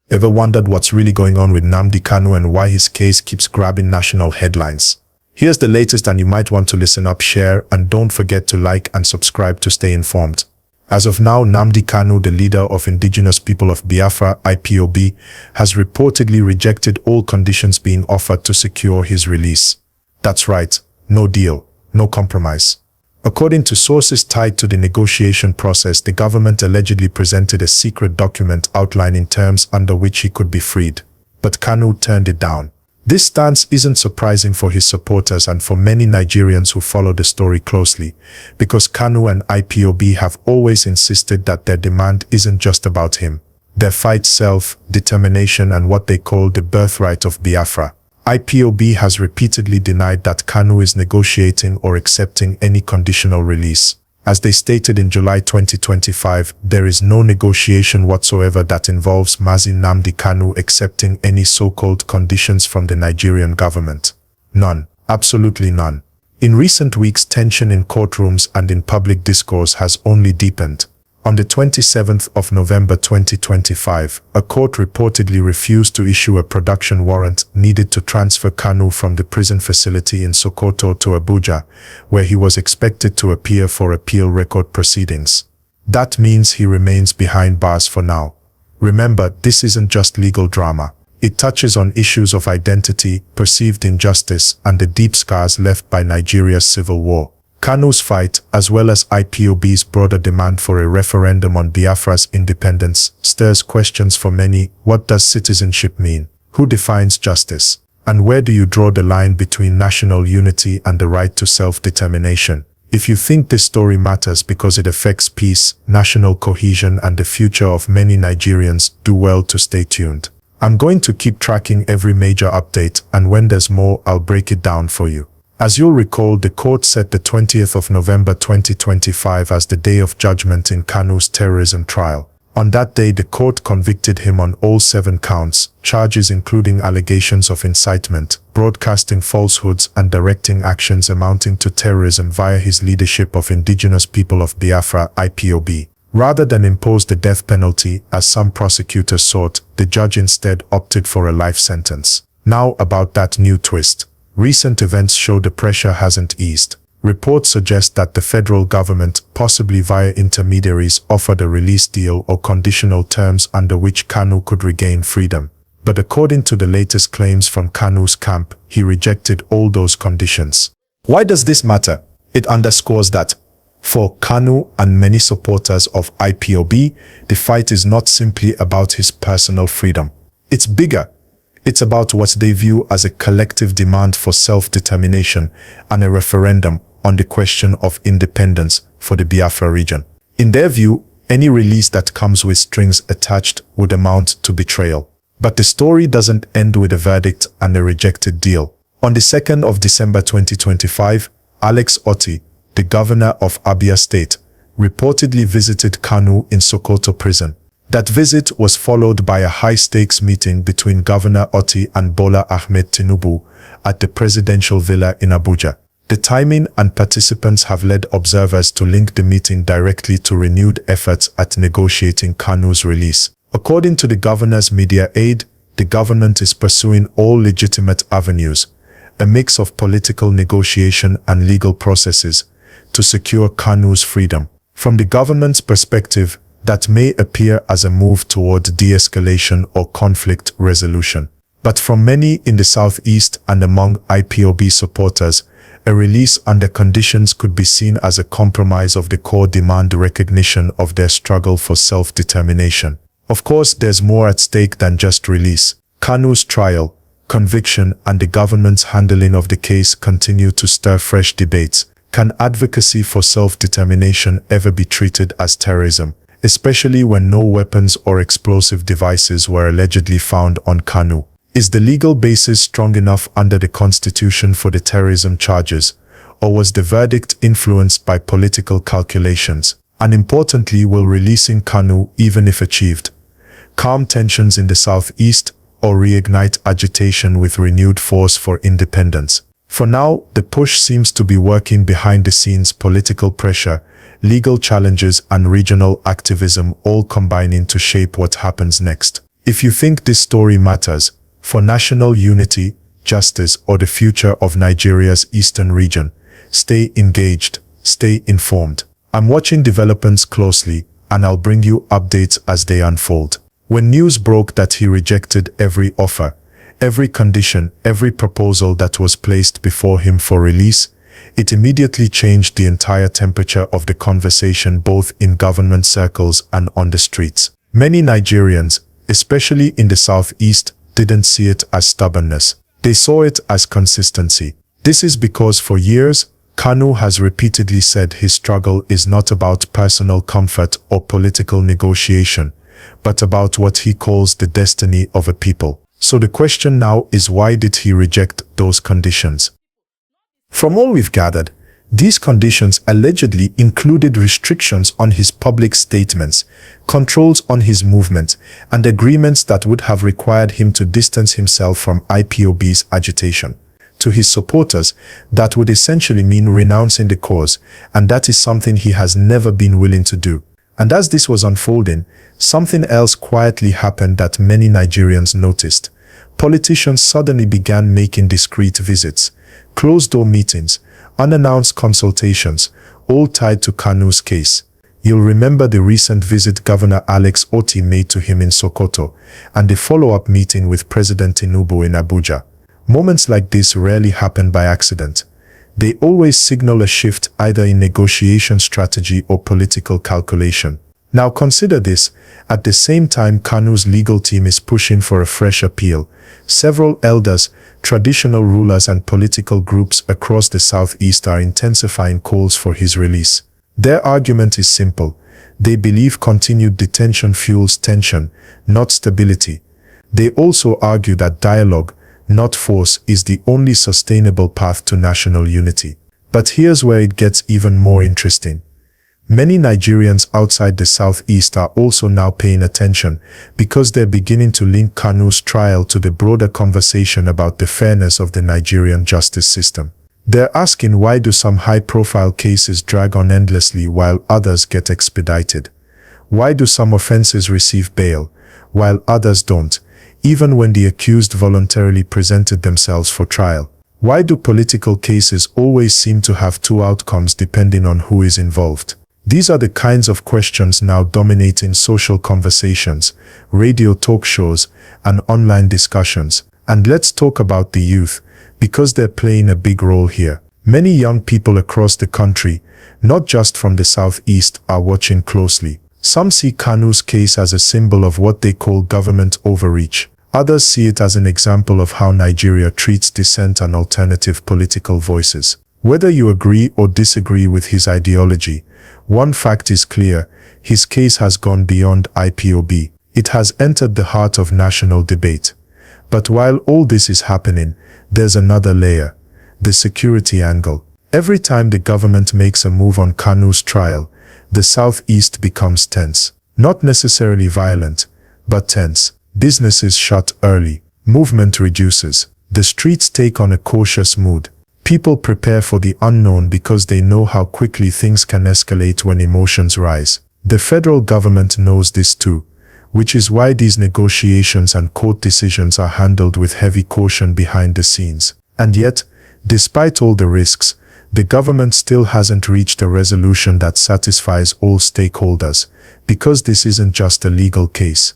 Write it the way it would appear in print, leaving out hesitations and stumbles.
Ever wondered what's really going on with Nnamdi Kanu and why his case keeps grabbing national headlines? Here's the latest, and you might want to listen up, share, and don't forget to like and subscribe to stay informed. As of now, Nnamdi Kanu, the leader of indigenous people of Biafra, IPOB, has reportedly rejected all conditions being offered to secure his release. That's right, no deal, no compromise. According to sources tied to the negotiation process, the government allegedly presented a secret document outlining terms under which he could be freed. But Kanu turned it down. This stance isn't surprising for his supporters and for many Nigerians who follow the story closely, because Kanu and IPOB have always insisted that their demand isn't just about him. Their fight self-determination and what they call the birthright of Biafra. IPOB has repeatedly denied that Kanu is negotiating or accepting any conditional release. As they stated in July 2025, there is no negotiation whatsoever that involves Mazi Nnamdi Kanu accepting any so-called conditions from the Nigerian government. None. Absolutely none. In recent weeks, tension in courtrooms and in public discourse has only deepened. On the 27th of November 2025, a court reportedly refused to issue a production warrant needed to transfer Kanu from the prison facility in Sokoto to Abuja, where he was expected to appear for appeal record proceedings. That means he remains behind bars for now. Remember, this isn't just legal drama. It touches on issues of identity, perceived injustice, and the deep scars left by Nigeria's civil war. Kanu's fight, as well as IPOB's broader demand for a referendum on Biafra's independence, stirs questions for many. What does citizenship mean? Who defines justice? And where do you draw the line between national unity and the right to self-determination? If you think this story matters because it affects peace, national cohesion, and the future of many Nigerians, do well to stay tuned. I'm going to keep tracking every major update, and when there's more, I'll break it down for you. As you'll recall, the court set the 20th of November 2025 as the day of judgment in Kanu's terrorism trial. On that day, the court convicted him on all 7 counts, charges including allegations of incitement, broadcasting falsehoods, and directing actions amounting to terrorism via his leadership of indigenous people of Biafra, IPOB. Rather than impose the death penalty, as some prosecutors sought, the judge instead opted for a life sentence. Now about that new twist. Recent events show the pressure hasn't eased. Reports suggest that the federal government, possibly via intermediaries, offered a release deal or conditional terms under which Kanu could regain freedom. But according to the latest claims from Kanu's camp, he rejected all those conditions. Why does this matter? It underscores that, for Kanu and many supporters of IPOB, the fight is not simply about his personal freedom. It's bigger. It's about what they view as a collective demand for self-determination and a referendum on the question of independence for the Biafra region. In their view, any release that comes with strings attached would amount to betrayal. But the story doesn't end with a verdict and a rejected deal. On the 2nd of December 2025, Alex Otti, the governor of Abia State, reportedly visited Kanu in Sokoto prison. That visit was followed by a high-stakes meeting between Governor Otti and Bola Ahmed Tinubu at the presidential villa in Abuja. The timing and participants have led observers to link the meeting directly to renewed efforts at negotiating Kanu's release. According to the governor's media aide, the government is pursuing all legitimate avenues, a mix of political negotiation and legal processes, to secure Kanu's freedom. From the government's perspective, that may appear as a move toward de-escalation or conflict resolution. But from many in the southeast and among IPOB supporters, a release under conditions could be seen as a compromise of the core demand, recognition of their struggle for self-determination. Of course, there's more at stake than just release. Kanu's trial, conviction, and the government's handling of the case continue to stir fresh debates. Can advocacy for self-determination ever be treated as terrorism? Especially when no weapons or explosive devices were allegedly found on Kanu. Is the legal basis strong enough under the Constitution for the terrorism charges, or was the verdict influenced by political calculations? And importantly, will releasing Kanu, even if achieved, calm tensions in the southeast or reignite agitation with renewed force for independence? For now, the push seems to be working behind the scenes. Political pressure, legal challenges, and regional activism all combining to shape what happens next. If you think this story matters for national unity, justice, or the future of Nigeria's eastern region, stay engaged, stay informed. I'm watching developments closely, and I'll bring you updates as they unfold. When news broke that he rejected every offer, every condition, every proposal that was placed before him for release, it immediately changed the entire temperature of the conversation both in government circles and on the streets. Many Nigerians, especially in the southeast, didn't see it as stubbornness. They saw it as consistency. This is because for years, Kanu has repeatedly said his struggle is not about personal comfort or political negotiation, but about what he calls the destiny of a people. So the question now is, why did he reject those conditions? From all we've gathered, these conditions allegedly included restrictions on his public statements, controls on his movement, and agreements that would have required him to distance himself from IPOB's agitation. To his supporters, that would essentially mean renouncing the cause, and that is something he has never been willing to do. And as this was unfolding, something else quietly happened that many Nigerians noticed. Politicians suddenly began making discreet visits, closed-door meetings, unannounced consultations, all tied to Kanu's case. You'll remember the recent visit Governor Alex Otti made to him in Sokoto, and the follow-up meeting with President Tinubu in Abuja. Moments like this rarely happen by accident. They always signal a shift either in negotiation strategy or political calculation. Now consider this, at the same time Kanu's legal team is pushing for a fresh appeal. Several elders, traditional rulers and political groups across the southeast are intensifying calls for his release. Their argument is simple. They believe continued detention fuels tension, not stability. They also argue that dialogue, not force, is the only sustainable path to national unity. But here's where it gets even more interesting. Many Nigerians outside the southeast are also now paying attention because they're beginning to link Kanu's trial to the broader conversation about the fairness of the Nigerian justice system. They're asking, why do some high-profile cases drag on endlessly while others get expedited? Why do some offenses receive bail, while others don't, even when the accused voluntarily presented themselves for trial? Why do political cases always seem to have two outcomes depending on who is involved? These are the kinds of questions now dominating social conversations, radio talk shows, and online discussions. And let's talk about the youth, because they're playing a big role here. Many young people across the country, not just from the southeast, are watching closely. Some see Kanu's case as a symbol of what they call government overreach. Others see it as an example of how Nigeria treats dissent and alternative political voices. Whether you agree or disagree with his ideology, one fact is clear: his case has gone beyond IPOB. It has entered the heart of national debate. But while all this is happening, there's another layer: the security angle. Every time the government makes a move on Kanu's trial, the southeast becomes tense. Not necessarily violent, but tense. Businesses shut early. Movement reduces. The streets take on a cautious mood. People prepare for the unknown because they know how quickly things can escalate when emotions rise. The federal government knows this too, which is why these negotiations and court decisions are handled with heavy caution behind the scenes. And yet, despite all the risks, the government still hasn't reached a resolution that satisfies all stakeholders, because this isn't just a legal case.